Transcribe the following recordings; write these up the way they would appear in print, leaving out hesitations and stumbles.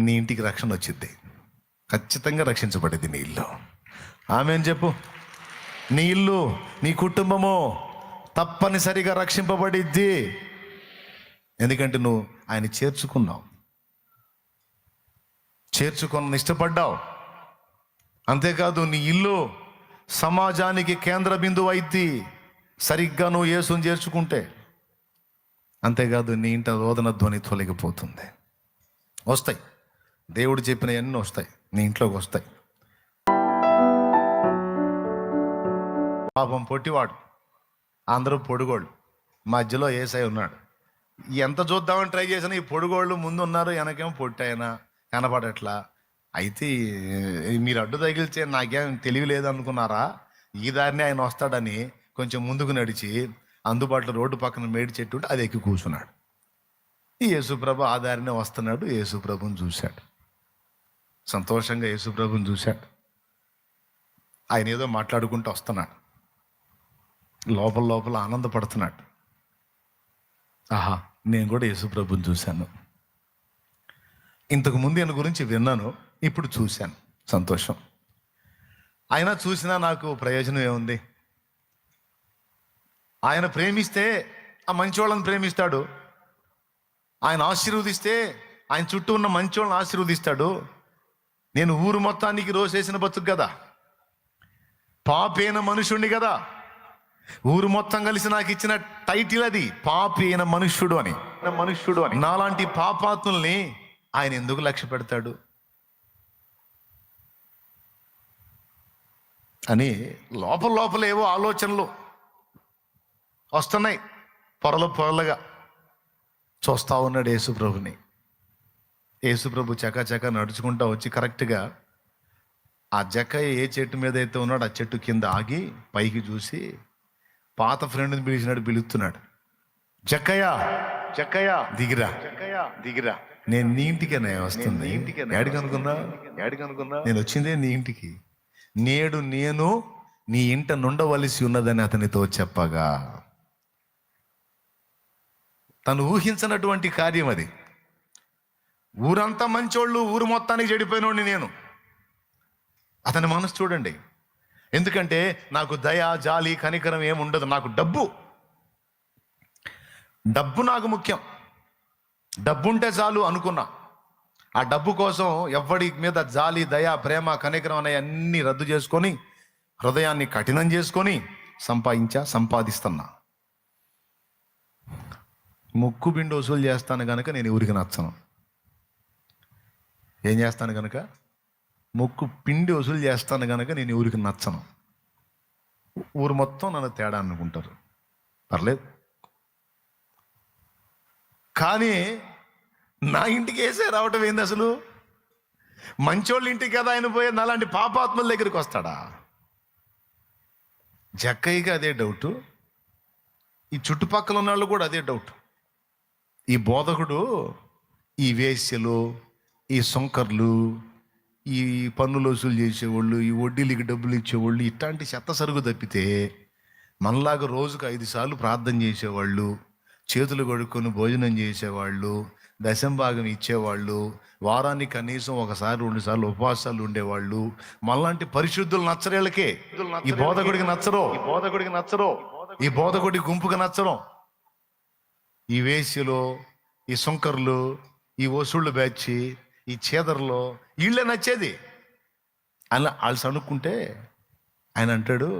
నీ ఇంటికి రక్షణ వచ్చింది, ఖచ్చితంగా రక్షించబడింది నీ ఇల్లు. ఆమేన్ చెప్పు. నీ ఇల్లు, నీ కుటుంబము తప్పనిసరిగా రక్షింపబడిద్ది. ఎందుకంటే నువ్వు ఆయన చేర్చుకున్నావు, చేర్చుకొని ఇష్టపడ్డావు. అంతేకాదు నీ ఇల్లు సమాజానికి కేంద్ర బిందువు అయిద్ది, సరిగ్గా నువ్వు యేసుని చేర్చుకుంటే. అంతేకాదు నీ ఇంట రోదన ధ్వని తొలగిపోతుంది. వస్తాయి, దేవుడు చెప్పినవన్నీ వస్తాయి, నీ ఇంట్లోకి వస్తాయి. పాపం పొట్టివాడు, అందరూ పొడుగోళ్ళు, మధ్యలో యేసయ్య ఉన్నాడు. ఎంత చూద్దామని ట్రై చేసినా ఈ పొడుగోళ్ళు ముందు ఉన్నారు, వెనకేమో పొట్టైనా కనపడట్లా. అయితే మీరు అడ్డు తగిలితే నాకేం తెలివి లేదనుకున్నారా? ఈ దారిని ఆయన వస్తాడని కొంచెం ముందుకు నడిచి అందుబాటులో రోడ్డు పక్కన మేడి చెట్టు ఉంటే అది ఎక్కి కూర్చున్నాడు. ఈ యేసుప్రభు ఆ దారినే వస్తున్నాడు. యేసుప్రభుని చూశాడు, సంతోషంగా యేసుప్రభుని చూశాడు. ఆయన ఏదో మాట్లాడుకుంటూ వస్తున్నాడు, లోపల లోపల ఆనందపడుతున్నాడు. ఆహా, నేను కూడా యేసుప్రభుని చూశాను, ఇంతకు ముందు ఈయన గురించి విన్నాను, ఇప్పుడు చూశాను, సంతోషం. అయినా చూసినా నాకు ప్రయోజనం ఏముంది? ఆయన ప్రేమిస్తే ఆ మంచివాళ్ళని ప్రేమిస్తాడు, ఆయన ఆశీర్వదిస్తే ఆయన చుట్టూ ఉన్న మంచివాళ్ళని ఆశీర్వదిస్తాడు. నేను ఊరు మొత్తానికి రోసేసిన బతుకు కదా, పాపైన మనుషుణ్ణి కదా. ఊరు మొత్తం కలిసి నాకు ఇచ్చిన టైటిల్ అది, పాపైన మనుష్యుడు అని. నాలాంటి పాపాత్ముల్ని ఆయన ఎందుకు లక్ష్య పెడతాడు అని లోపల లోపల ఏవో ఆలోచనలు వస్తున్నాయి. పొరలుగా చూస్తా ఉన్నాడు యేసుప్రభుని. యేసుప్రభు చకాచకా నడుచుకుంటా వచ్చి కరెక్ట్గా ఆ జక్కయ్య ఏ చెట్టు మీద అయితే ఉన్నాడు ఆ చెట్టు కింద ఆగి పైకి చూసి పాత ఫ్రెండ్ని పిలిచినాడు, పిలుస్తున్నాడు. జక్కయ్య, జక్కయ్య దిగిరా, దిగిరా, నేను నీ ఇంటికేనే వస్తుంది. ఏడికి అనుకున్నా? నేను వచ్చిందే నీ ఇంటికి. నేడు నేను నీ ఇంట నుండవలసి ఉన్నదని అతనితో చెప్పగా, తను ఊహించినటువంటి కార్యం అది. ఊరంతా మంచోళ్ళు, ఊరు మొత్తానికి చెడిపోయినోడిని నేను. అతని మనసు చూడండి. ఎందుకంటే నాకు దయ, జాలి, కనికరం ఏముండదు. నాకు డబ్బు నాకు ముఖ్యం. డబ్బు ఉంటే చాలు అనుకున్నా. ఆ డబ్బు కోసం ఎవడి మీద జాలి, దయ, ప్రేమ, కనికరం అనే అన్ని రద్దు చేసుకొని హృదయాన్ని కఠినం చేసుకొని సంపాదిస్తున్నా. ముక్కు పిండి వసూలు చేస్తాను కనుక నేను ఊరికి నచ్చను. ఏం చేస్తాను కనుక? ముక్కు పిండి వసూలు చేస్తాను కనుక నేను ఊరికి నచ్చను. ఊరు మొత్తం నన్ను తేడా అనుకుంటారు, పర్లేదు. కానీ నా ఇంటికి వేసే రావటం ఏంది అసలు? మంచోళ్ళ ఇంటికి కదా ఆయన పోయే, నాలాంటి పాపాత్మల దగ్గరికి వస్తాడా? జక్కయ్యకి అదే డౌటు, ఈ చుట్టుపక్కల ఉన్న వాళ్ళు కూడా అదే డౌట్. ఈ బోధకుడు ఈ వేశ్యలు, ఈ సొంకర్లు, ఈ పన్నులు వసూలు చేసేవాళ్ళు, ఈ వడ్డీలకి డబ్బులు ఇచ్చేవాళ్ళు, ఇట్లాంటి చెత్త సరుకు తప్పితే మనలాగా రోజుకు 5 సార్లు ప్రార్థన చేసేవాళ్ళు, చేతులు కడుక్కొని భోజనం చేసేవాళ్ళు, దశంభాగం ఇచ్చేవాళ్ళు, వారానికి కనీసం 1 సారి 2 సార్లు ఉపవాసాలు ఉండేవాళ్ళు, మనలాంటి పరిశుద్ధులు నచ్చరేళ్ళకే. ఈ బోధకుడికి నచ్చరు, ఈ బోధకుడి గుంపుకి నచ్చరు. ఈ వేశ్యలు, ఈ సొంకర్లు, ఈ వసూళ్ళు బ్యాచ్, ఈ చేదర్లో వీళ్ళే నచ్చేది. అలా వాళ్ళు అనుకుంటే ఆయన అంటాడు,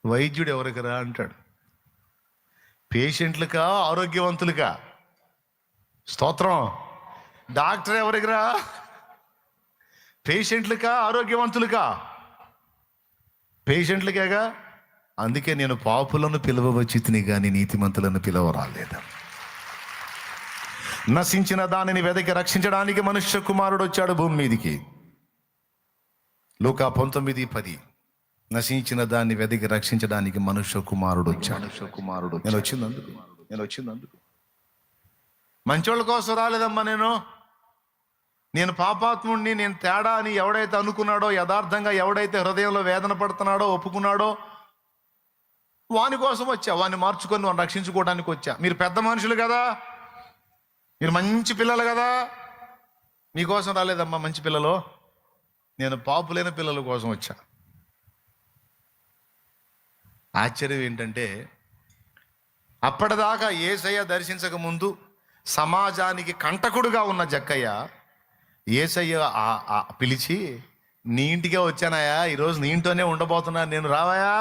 వైద్యుడు ఎవరికరా అంటాడు. పేషెంట్లుకా, ఆరోగ్యవంతులుగా? స్తోత్రం. డాక్టర్ ఎవరికిరా? పేషెంట్లుకా, ఆరోగ్యవంతులుగా? పేషెంట్లకేగా. అందుకే నేను పాపులను పిలవవచ్చితిని కానీ నీతిమంతులను పిలవరాలేదు. నశించిన దానిని వెదకి రక్షించడానికి మనుష్య కుమారుడు వచ్చాడు భూమి మీదికి. లూకా 19:10. నశించిన దాన్ని వెదకి రక్షించడానికి మనుష్య కుమారుడు వచ్చాడు. నేను వచ్చింది అందుకు. మంచోళ్ళ కోసం రాలేదమ్మా. నేను పాపాత్ముడిని, నేను తేడా అని ఎవడైతే అనుకున్నాడో, యథార్థంగా ఎవడైతే హృదయంలో వేదన పడుతున్నాడో, ఒప్పుకున్నాడో, వాని కోసం వచ్చా. వాడిని మార్చుకొని వాడిని రక్షించుకోవడానికి వచ్చా. మీరు పెద్ద మనుషులు కదా, మీరు మంచి పిల్లలు కదా, మీకోసం రాలేదమ్మా మంచి పిల్లలు, నేను పాపులైన పిల్లల కోసం వచ్చా. ఆశ్చర్యం ఏంటంటే అప్పటిదాకా యేసయ్య దర్శించక ముందు సమాజానికి కంటకుడుగా ఉన్న జక్కయ్య యేసయ్య పిలిచి, నీ ఇంటికే వచ్చానాయా, ఈరోజు నీ ఇంట్లోనే ఉండబోతున్నాను నేను, రావాయా,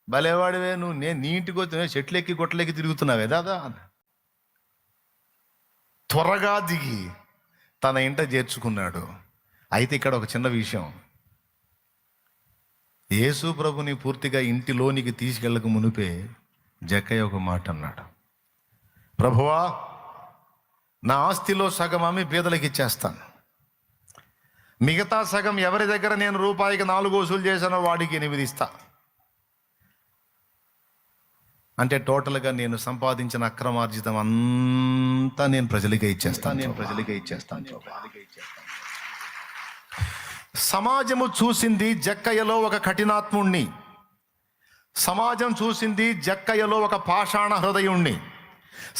భలేవాడివే నువ్వు, నేను నీ ఇంటికి వచ్చి చెట్లు ఎక్కి గొట్టలెక్కి తిరుగుతున్నావే దాదా. త్వరగా దిగి తన ఇంట చేర్చుకున్నాడు. అయితే ఇక్కడ ఒక చిన్న విషయం, యేసు ప్రభుని పూర్తిగా ఇంటిలోనికి తీసుకెళ్ళక మునిపే జక్కయ్య ఒక మాట అన్నాడు, ప్రభువా, నా ఆస్తిలో సగం అమ్మి పేదలకు ఇచ్చేస్తాను, మిగతా సగం ఎవరి దగ్గర నేను రూపాయికి 4 వసూలు చేశానో వాడికి 8 ఇస్తా. అంటే టోటల్గా నేను సంపాదించిన అక్రమార్జితం అంతా నేను ప్రజలకే ఇచ్చేస్తాను. సమాజము చూసింది జక్కయ్యలో ఒక కఠినాత్ముణ్ణి, సమాజం చూసింది జక్కయ్యలో ఒక పాషాణ హృదయుణ్ణి,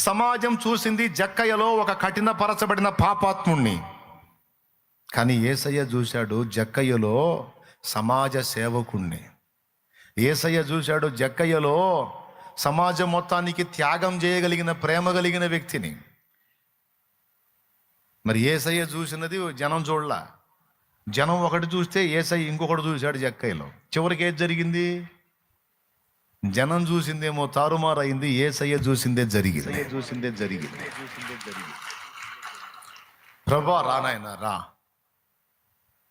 సమాజం చూసింది జక్కయ్యలో ఒక కఠినపరచబడిన పాపాత్ముణ్ణి. కానీ యేసయ్య చూశాడు జక్కయ్యలో సమాజ సేవకుణ్ణి. యేసయ్య చూశాడు జక్కయ్యలో సమాజం మొత్తానికి త్యాగం చేయగలిగిన ప్రేమ కలిగిన వ్యక్తిని. మరి యేసయ్య చూసినది జనం చూడలా, జనం ఒకటి చూస్తే యేసయ్య ఇంకొకటి చూశాడు జక్కయ్యలో. చివరికి ఏది జరిగింది? జనం చూసిందేమో తారుమారైంది, యేసయ్య చూసిందే జరిగింది. ప్రభా రానాయన రా.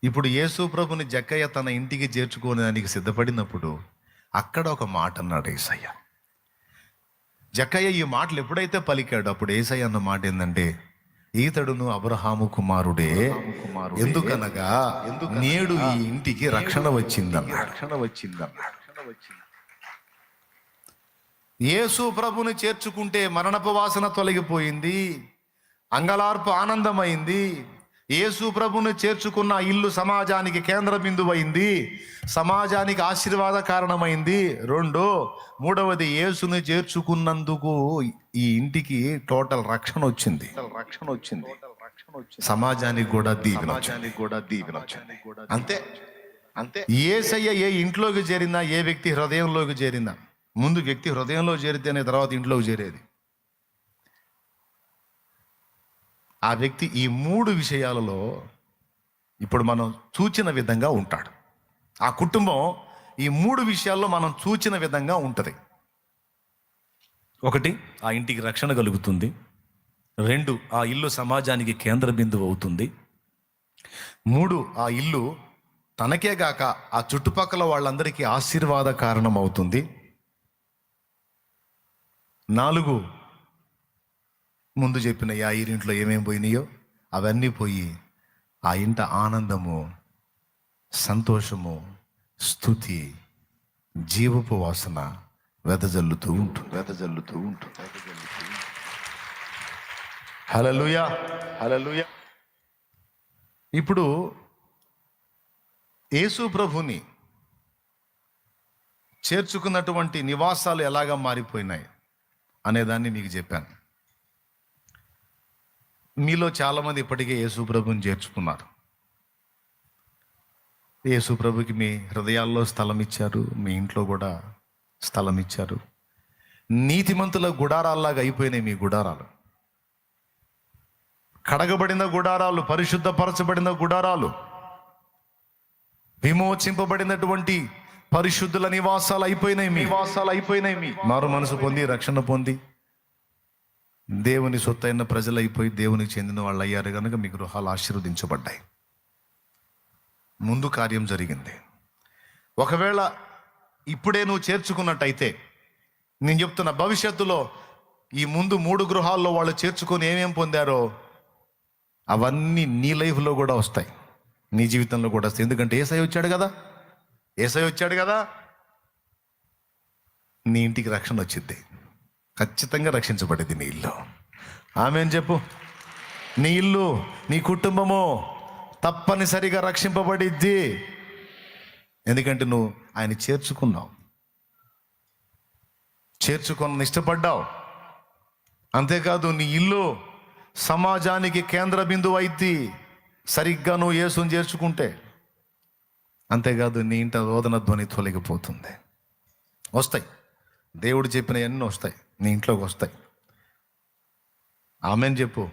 ఇప్పుడు యేసు ప్రభుని జక్కయ్య తన ఇంటికి చేర్చుకోవడానికి సిద్ధపడినప్పుడు అక్కడ ఒక మాట అన్నాడు యేసయ్య. జక్కయ్య ఈ మాటలు ఎప్పుడైతే పలికాడు అప్పుడు యేసయ్య అన్న మాట ఏంటంటే, ఈతడును అబ్రహాము కుమారుడే, ఎందుకనగా నేడు ఈ ఇంటికి రక్షణ వచ్చిందన్నాడు. యేసు ప్రభుని చేర్చుకుంటే మరణపు వాసన తొలగిపోయింది, అంగలార్పు ఆనందమైంది. యేసు ప్రభుని చేర్చుకున్న ఇల్లు సమాజానికి కేంద్ర బిందువైంది, సమాజానికి ఆశీర్వాద కారణమైంది. మూడవది యేసుని చేర్చుకున్నందుకు ఈ ఇంటికి టోటల్ రక్షణ వచ్చింది. సమాజానికి కూడా దీవెన వచ్చింది. అంతే యేసయ్య ఏ ఇంట్లోకి చేరినా, ఏ వ్యక్తి హృదయంలోకి చేరినా, ముందు వ్యక్తి హృదయంలో చేరితేనే తర్వాత ఇంట్లోకి చేరేది. ఆ వ్యక్తి ఈ 3 విషయాలలో ఇప్పుడు మనం చూచిన విధంగా ఉంటాడు. ఆ కుటుంబం ఈ 3 విషయాల్లో మనం చూచిన విధంగా ఉంటుంది. 1, ఆ ఇంటికి రక్షణ కలుగుతుంది. 2, ఆ ఇల్లు సమాజానికి కేంద్ర బిందువు అవుతుంది. 3, ఆ ఇల్లు తనకే గాక ఆ చుట్టుపక్కల వాళ్ళందరికీ ఆశీర్వాద కారణం అవుతుంది. 4, ముందు చెప్పిన ఆ ఇంట్లో ఏమేమి పోయినాయో అవన్నీ పోయి ఆ ఇంట ఆనందము, సంతోషము, స్తుతి, జీవపు వాసన వెదజల్లుతూ ఉంటుంది. హల్లెలూయా. ఇప్పుడు యేసు ప్రభుని చేర్చుకున్నటువంటి నివాసాలు ఎలాగా మారిపోయినాయి అనేదాన్ని మీకు చెప్పాను. మీలో చాలామంది ఇప్పటికే యేసు ప్రభుని చేర్చుకున్నారు. యేసు ప్రభుకి మీ హృదయాల్లో స్థలం ఇచ్చారు, మీ ఇంట్లో కూడా స్థలం ఇచ్చారు. నీతిమంతుల గుడారాల్లాగా అయిపోయినాయి మీ గుడారాలు. కడగబడిన గుడారాలు, పరిశుద్ధపరచబడిన గుడారాలు, విమోచింపబడినటువంటి పరిశుద్ధుల నివాసాలు అయిపోయినాయి మీ మారు మనసు పొంది రక్షణ పొంది దేవుని సొత్తైన ప్రజలైపోయి దేవునికి చెందిన వాళ్ళు అయ్యారు కనుక మీ గృహాలు ఆశీర్వదించబడ్డాయి. ముందు కార్యం జరిగింది. ఒకవేళ ఇప్పుడే నువ్వు చేర్చుకున్నట్టయితే నేను చెప్తున్న భవిష్యత్తులో ఈ ముందు 3 గృహాల్లో వాళ్ళు చేర్చుకొని ఏమేం పొందారో అవన్నీ నీ లైఫ్లో కూడా వస్తాయి, నీ జీవితంలో కూడా వస్తాయి. ఎందుకంటే యేసయ్య వచ్చాడు కదా, నీ ఇంటికి రక్షణ వచ్చింది. ఖచ్చితంగా రక్షించబడేది నీ ఇల్లు. ఆమేన్ చెప్పు. నీ ఇల్లు, నీ కుటుంబము తప్పనిసరిగా రక్షింపబడిద్ది. ఎందుకంటే నువ్వు ఆయన చేర్చుకున్న ఇష్టపడ్డావు. అంతేకాదు నీ ఇల్లు సమాజానికి కేంద్ర బిందువు అయింది సరిగ్గా నువ్వు యేసుని చేర్చుకుంటే. అంతేకాదు, నీ ఇంట రోదన ధ్వని తొలగిపోతుంది. వస్తాయి, దేవుడు చెప్పినవన్నీ వస్తాయి, నీ ఇంట్లోకి వస్తాయి. ఆమెన్ చెప్పు.